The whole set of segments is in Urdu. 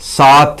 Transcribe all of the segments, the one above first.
7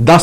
10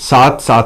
7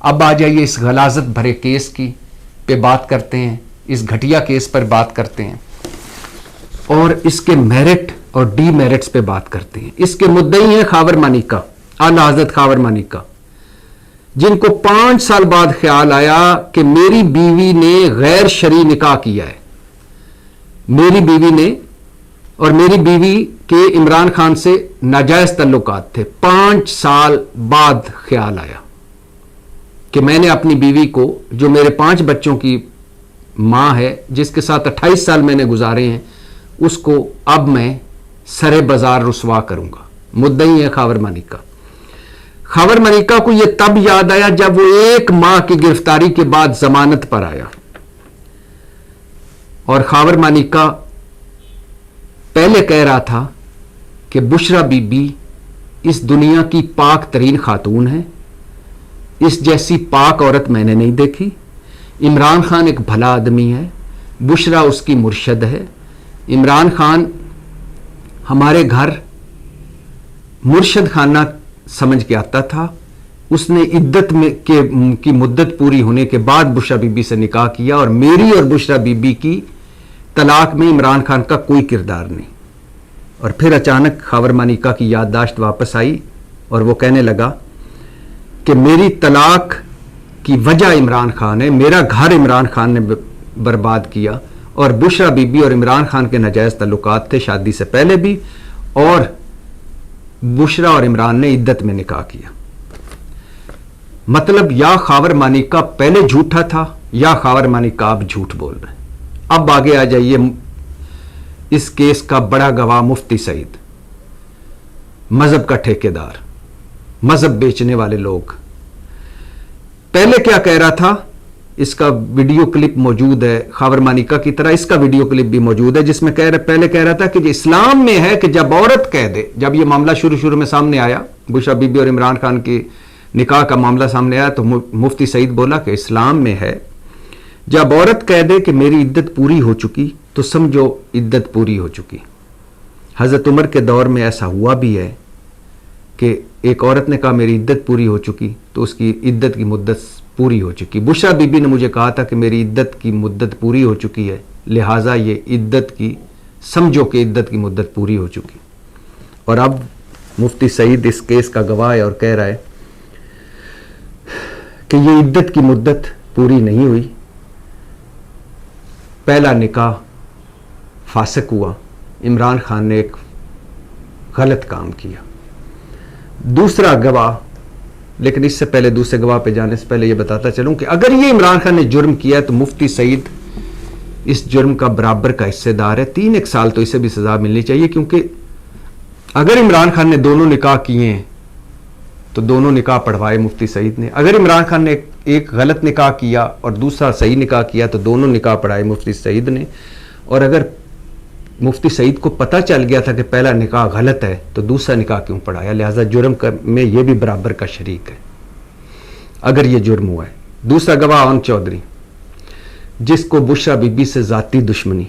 اب آ جائیے اس غلاظت بھرے کیس کی پہ بات کرتے ہیں، اس گھٹیا کیس پر بات کرتے ہیں اور اس کے میرٹ اور ڈی میرٹس پہ بات کرتے ہیں۔ اس کے مدعی ہیں خاور مانیکا، اعلی حضرت خاور مانیکا، جن کو 5 سال بعد خیال آیا کہ میری بیوی نے غیر شرعی نکاح کیا ہے، میری بیوی نے اور میری بیوی کے عمران خان سے ناجائز تعلقات تھے۔ 5 سال بعد خیال آیا کہ میں نے اپنی بیوی کو، جو میرے 5 بچوں کی ماں ہے، جس کے ساتھ 28 سال میں نے گزارے ہیں، اس کو اب میں سرے بازار رسوا کروں گا۔ مدعی ہے خاور مانیکا۔ خاور مانیکا کو یہ تب یاد آیا جب وہ 1 ماہ کی گرفتاری کے بعد ضمانت پر آیا، اور خاور مانیکا پہلے کہہ رہا تھا کہ بشرا بی بی اس دنیا کی پاک ترین خاتون ہے، اس جیسی پاک عورت میں نے نہیں دیکھی، عمران خان ایک بھلا آدمی ہے، بشرا اس کی مرشد ہے، عمران خان ہمارے گھر مرشد خانہ سمجھ کے آتا تھا، اس نے عدت میں کی مدت پوری ہونے کے بعد بشرا بی بی سے نکاح کیا، اور میری اور بشرا بی بی کی طلاق میں عمران خان کا کوئی کردار نہیں۔ اور پھر اچانک خاور مانیکا کی یادداشت واپس آئی اور وہ کہنے لگا کہ میری طلاق کی وجہ عمران خان ہے، میرا گھر عمران خان نے برباد کیا، اور بشرا بی بی اور عمران خان کے ناجائز تعلقات تھے شادی سے پہلے بھی، اور بشرا اور عمران نے عدت میں نکاح کیا۔ مطلب یا خاور مانیکا پہلے جھوٹا تھا یا خاور مانیکا اب جھوٹ بول رہے ہیں۔ اب آگے آ جائیے اس کیس کا بڑا گواہ مفتی سعید، مذہب کا ٹھیکیدار، مذہب بیچنے والے لوگ۔ پہلے کیا کہہ رہا تھا، اس کا ویڈیو کلپ موجود ہے، خاور مانیکا کی طرح اس کا ویڈیو کلپ بھی موجود ہے، جس میں پہلے کہہ رہا تھا کہ اسلام میں ہے کہ جب عورت کہہ دے، جب یہ معاملہ شروع میں سامنے آیا، بشرا بی بی اور عمران خان کی نکاح کا معاملہ سامنے آیا، تو مفتی سعید بولا کہ اسلام میں ہے جب عورت کہہ دے کہ میری عدت پوری ہو چکی تو سمجھو عدت پوری ہو چکی۔ حضرت عمر کے دور میں ایسا ہوا بھی ہے کہ ایک عورت نے کہا میری عدت پوری ہو چکی تو اس کی عدت کی مدت پوری ہو چکی۔ بشرا بی بی نے مجھے کہا تھا کہ میری عدت کی مدت پوری ہو چکی ہے، لہٰذا یہ عدت کی سمجھو کہ عدت کی مدت پوری ہو چکی۔ اور اب مفتی سعید اس کیس کا گواہ ہے اور کہہ رہا ہے کہ یہ عدت کی مدت پوری نہیں ہوئی، پہلا نکاح فاسق ہوا، عمران خان نے ایک غلط کام کیا۔ دوسرا گواہ، لیکن اس سے پہلے دوسرے گواہ پہ جانے سے پہلے یہ بتاتا چلوں کہ اگر یہ عمران خان نے جرم کیا ہے تو مفتی سعید اس جرم کا برابر کا حصے دار ہے، 3 سال تو اسے بھی سزا ملنی چاہیے، کیونکہ اگر عمران خان نے دونوں نکاح کیے ہیں تو دونوں نکاح پڑھوائے مفتی سعید نے، اگر عمران خان نے ایک غلط نکاح کیا اور دوسرا صحیح نکاح کیا تو دونوں نکاح پڑھائے مفتی سعید نے، اور اگر مفتی سعید کو پتہ چل گیا تھا کہ پہلا نکاح غلط ہے تو دوسرا نکاح کیوں پڑھایا، لہذا جرم میں یہ بھی برابر کا شریک ہے اگر یہ جرم ہوا ہے۔ دوسرا گواہ اون چودھری، جس کو بشرا بی بی سے ذاتی دشمنی،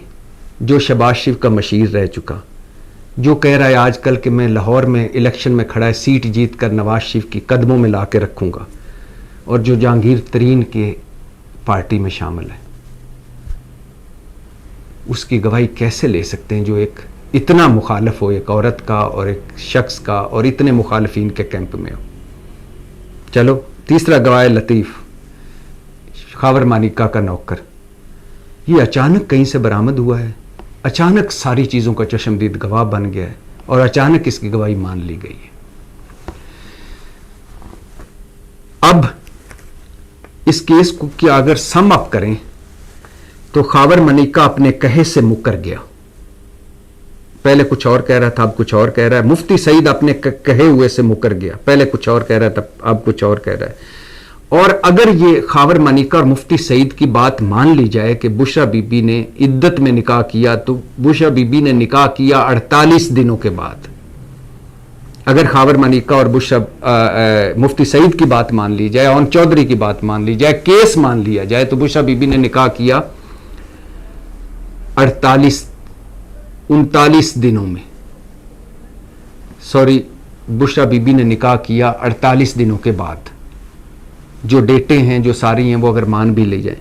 جو شہباز شریف کا مشیر رہ چکا، جو کہہ رہا ہے آج کل کہ میں لاہور میں الیکشن میں کھڑا ہے، سیٹ جیت کر نواز شریف کی قدموں میں لا کے رکھوں گا، اور جو جہانگیر ترین کے پارٹی میں شامل ہے، اس کی گواہی کیسے لے سکتے ہیں جو ایک اتنا مخالف ہو ایک عورت کا اور ایک شخص کا اور اتنے مخالفین کے کیمپ میں ہو۔ چلو تیسرا گواہ لطیف، خاور مانیکا کا نوکر، یہ اچانک کہیں سے برآمد ہوا ہے، اچانک ساری چیزوں کا چشمدید گواہ بن گیا ہے اور اچانک اس کی گواہی مان لی گئی ہے۔ اب اس کیس کو کیا اگر سم اپ کریں تو خاور مانیکا اپنے کہے سے مکر گیا، پہلے کچھ اور کہہ رہا تھا اب کچھ اور کہہ رہا ہے۔ مفتی سعید اپنے کہے ہوئے سے مکر گیا، پہلے کچھ اور کہہ رہا تھا اب کچھ اور کہہ رہا ہے۔ اور اگر یہ خاور مانیکا اور مفتی سعید کی بات مان لی جائے کہ بشرا بی بی نے عدت میں نکاح کیا، تو بشرا بی بی نے نکاح کیا 48 دنوں کے بعد۔ اگر خاور مانیکا اور مفتی سعید کی بات مان لی جائے، اون چودھری کی بات مان لی جائے، کیس مان لیا جائے، تو بشرا بی بی نے نکاح کیا 39 دنوں میں، بشرا بی بی نے نکاح کیا 48 دنوں کے بعد، جو ڈیٹیں ہیں جو ساری ہیں وہ اگر مان بھی لی جائیں،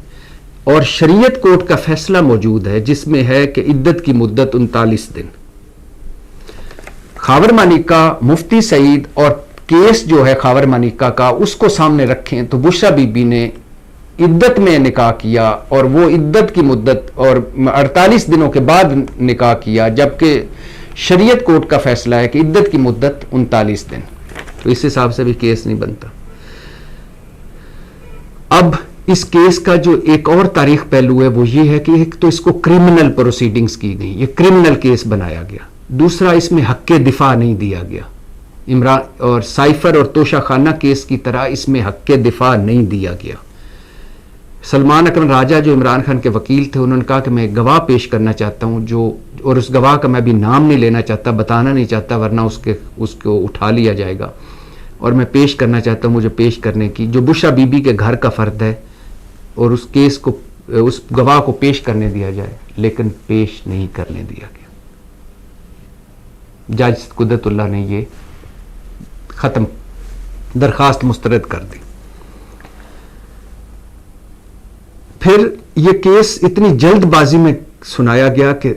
اور شریعت کورٹ کا فیصلہ موجود ہے جس میں ہے کہ عدت کی مدت 39 دن. خاور مانیکا، مفتی سعید اور کیس جو ہے خاور مانیکا کا اس کو سامنے رکھیں تو بشرا بی بی نے عدت میں نکاح کیا اور وہ عدت کی مدت اور 48 دنوں کے بعد نکاح کیا، جبکہ شریعت کورٹ کا فیصلہ ہے کہ عدت کی مدت 39 دن. تو اس حساب سے بھی کیس نہیں بنتا. اب اس کیس کا جو ایک اور تاریخ پہلو ہے وہ یہ ہے کہ ایک تو اس کو کرمنل پروسیڈنگز کی گئی، یہ کرمنل کیس بنایا گیا. دوسرا، اس میں حق دفاع نہیں دیا گیا. عمران اور سائفر اور توشہ خانہ کیس کی طرح اس میں حق دفاع نہیں دیا گیا. سلمان اکرم راجہ جو عمران خان کے وکیل تھے، انہوں نے کہا کہ میں ایک گواہ پیش کرنا چاہتا ہوں اور اس گواہ کا میں بھی نام نہیں لینا چاہتا، بتانا نہیں چاہتا، ورنہ اس کو اٹھا لیا جائے گا، اور میں پیش کرنا چاہتا ہوں، مجھے پیش کرنے کی جو بشرا بی بی کے گھر کا فرد ہے، اور اس کیس کو اس گواہ کو پیش کرنے دیا جائے، لیکن پیش نہیں کرنے دیا گیا. جج قدرت اللہ نے یہ ختم درخواست مسترد کر دی. پھر یہ کیس اتنی جلد بازی میں سنایا گیا کہ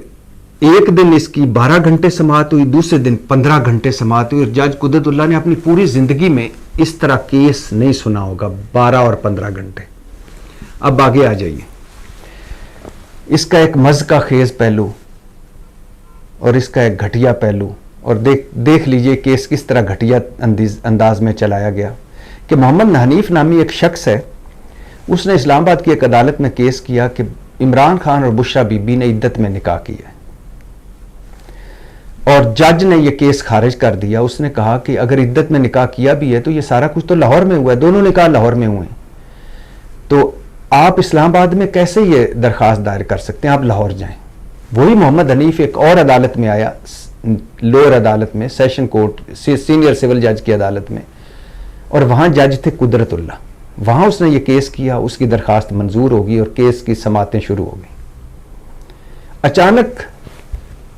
ایک دن اس کی 12 گھنٹے سماعت ہوئی، دوسرے دن 15 گھنٹے سماعت ہوئی، اور جج قدرت اللہ نے اپنی پوری زندگی میں اس طرح کیس نہیں سنا ہوگا 12 اور 15 گھنٹے. اب آگے آ جائیے. اس کا ایک مزہ کا خیز پہلو اور اس کا ایک گھٹیا پہلو، اور دیکھ لیجئے کیس کس طرح گھٹیا انداز میں چلایا گیا کہ محمد حنیف نامی ایک شخص ہے، اس نے اسلام آباد کی ایک عدالت میں کیس کیا کہ عمران خان اور بشرا بی بی نے عدت میں نکاح کیا ہے، اور جج نے یہ کیس خارج کر دیا. اس نے کہا کہ اگر عدت میں نکاح کیا بھی ہے تو یہ سارا کچھ تو لاہور میں ہوا ہے، دونوں نکاح لاہور میں ہوئے ہیں، تو آپ اسلام آباد میں کیسے یہ درخواست دائر کر سکتے ہیں؟ آپ لاہور جائیں. وہی محمد حنیف ایک اور عدالت میں آیا، لوئر عدالت میں، سیشن کورٹ، سینئر سول جج کی عدالت میں، اور وہاں جج تھے قدرت اللہ. وہاں اس نے یہ کیس کیا، اس کی درخواست منظور ہوگی اور کیس کی سماعتیں شروع ہو گئیں. اچانک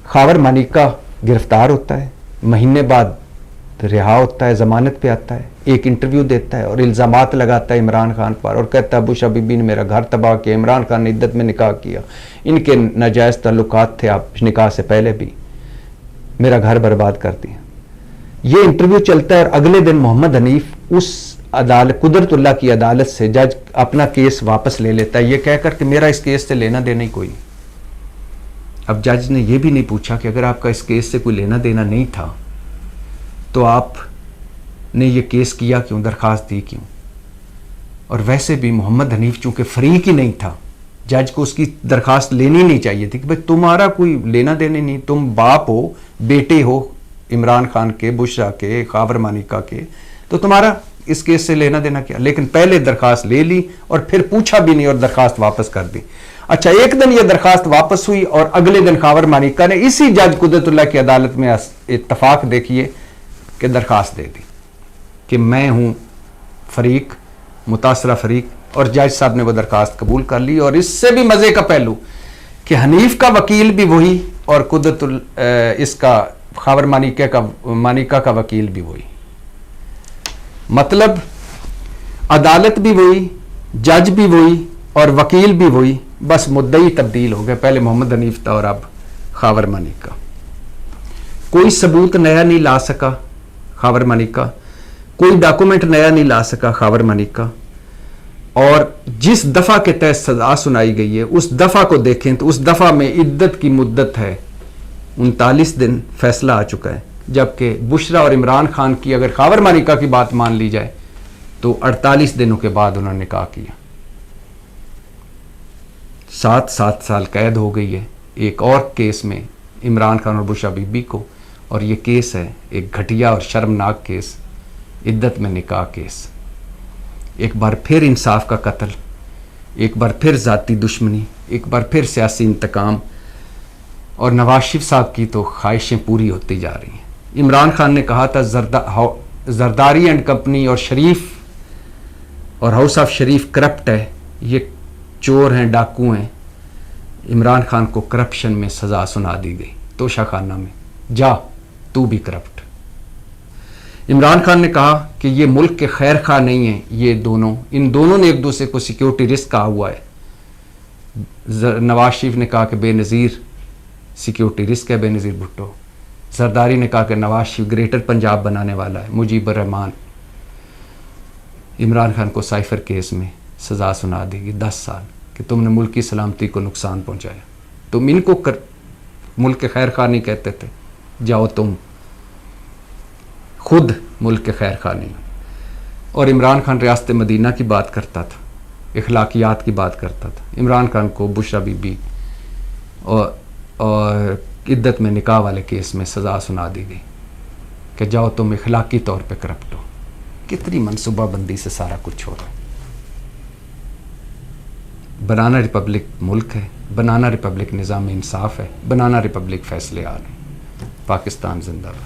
خاور مانیکا گرفتار ہوتا ہے، مہینے بعد رہا ہوتا ہے، ضمانت پہ آتا ہے، ایک انٹرویو دیتا ہے اور الزامات لگاتا ہے عمران خان پر، اور کہتا ہے بشرا بی بی نے میرا گھر تباہ کیا، عمران خان نے عدت میں نکاح کیا، ان کے ناجائز تعلقات تھے آپ نکاح سے پہلے بھی، میرا گھر برباد کر دیا. یہ انٹرویو چلتا ہے اور اگلے دن محمد حنیف اس عدالت قدرت اللہ کی عدالت سے جج اپنا کیس واپس لے لیتا ہے، یہ کہہ کر کہ میرا اس کیس سے لینا دینا ہی کوئی نہیں. اب جج نے یہ بھی نہیں پوچھا کہ اگر آپ کا اس کیس سے کوئی لینا دینا نہیں تھا تو آپ نے یہ کیس کیا کیوں، درخواست دی کیوں؟ اور ویسے بھی محمد حنیف چونکہ فریق ہی نہیں تھا، جج کو اس کی درخواست لینی نہیں چاہیے تھی کہ بھائی تمہارا کوئی لینا دینا نہیں، تم باپ ہو، بیٹے ہو عمران خان کے، بشرا کے، خاور مانیکا کے، تو تمہارا اس کیس سے لینا دینا کیا؟ لیکن پہلے درخواست لے لی اور پھر پوچھا بھی نہیں اور درخواست واپس کر دی. اچھا، ایک دن یہ درخواست واپس ہوئی اور اگلے دن خاور مانیکا نے اسی جج قدرت اللہ کی عدالت میں اتفاق دیکھیے کہ درخواست دے دی کہ میں ہوں فریق، متاثرہ فریق، اور جج صاحب نے وہ درخواست قبول کر لی. اور اس سے بھی مزے کا پہلو کہ حنیف کا وکیل بھی وہی اور اس کا خاور مانیکا کا وکیل بھی وہی، مطلب عدالت بھی وہی، جج بھی وہی اور وکیل بھی وہی، بس مدعی تبدیل ہو گئے، پہلے محمد حنیف تھا اور اب خاور مانیکا. کوئی ثبوت نیا نہیں لا سکا خاور مانیکا، کوئی ڈاکومنٹ نیا نہیں لا سکا خاور مانیکا، اور جس دفعہ کے تحت سزا سنائی گئی ہے اس دفعہ کو دیکھیں تو اس دفعہ میں عدت کی مدت ہے 39 دن، فیصلہ آ چکا ہے، جبکہ بشرا اور عمران خان کی اگر خاور مانیکا کی بات مان لی جائے تو 48 دنوں کے بعد انہوں نے نکاح کیا. 7 سال قید ہو گئی ہے ایک اور کیس میں عمران خان اور بشرا بی بی کو، اور یہ کیس ہے ایک گھٹیا اور شرمناک کیس، عدت میں نکاح کیس. ایک بار پھر انصاف کا قتل، ایک بار پھر ذاتی دشمنی، ایک بار پھر سیاسی انتقام، اور نواز شریف صاحب کی تو خواہشیں پوری ہوتی جا رہی ہیں. عمران خان نے کہا تھا زرداری اینڈ کمپنی اور شریف اور ہاؤس آف شریف کرپٹ ہے، یہ چور ہیں، ڈاکو ہیں. عمران خان کو کرپشن میں سزا سنا دی گئی توشہ خانہ میں، جا تو بھی کرپٹ. عمران خان نے کہا کہ کہ یہ ملک کے خیر خواہ نہیں ہیں، یہ دونوں، ان دونوں نے ایک دوسرے کو سیکیورٹی رسک کہا ہوا ہے. نواز شریف نے کہا کہ بے نظیر سیکیورٹی رسک ہے بے نظیر بھٹو. زرداری نے کہا کہ نواز شریف گریٹر پنجاب بنانے والا ہے. مجیب الرحمان. عمران خان کو سائفر کیس میں سزا سنا دے گی 10 سال کہ تم نے ملک کی سلامتی کو نقصان پہنچایا. تم ان کو ملک کے خیر خواہ نہیں کہتے تھے، جاؤ تم خود ملک کے خیر خواہ نہیں. اور عمران خان ریاست مدینہ کی بات کرتا تھا، اخلاقیات کی بات کرتا تھا. عمران خان کو بشرا بی بی اور عدت میں نکاح والے کیس میں سزا سنا دی گئی کہ جاؤ تم اخلاقی طور پہ کرپٹ ہو. کتنی منصوبہ بندی سے سارا کچھ ہو رہا ہے. بنانا ریپبلک ملک ہے، بنانا ریپبلک نظام انصاف ہے، بنانا ریپبلک فیصلے آ رہے ہیں. پاکستان زندہ باد.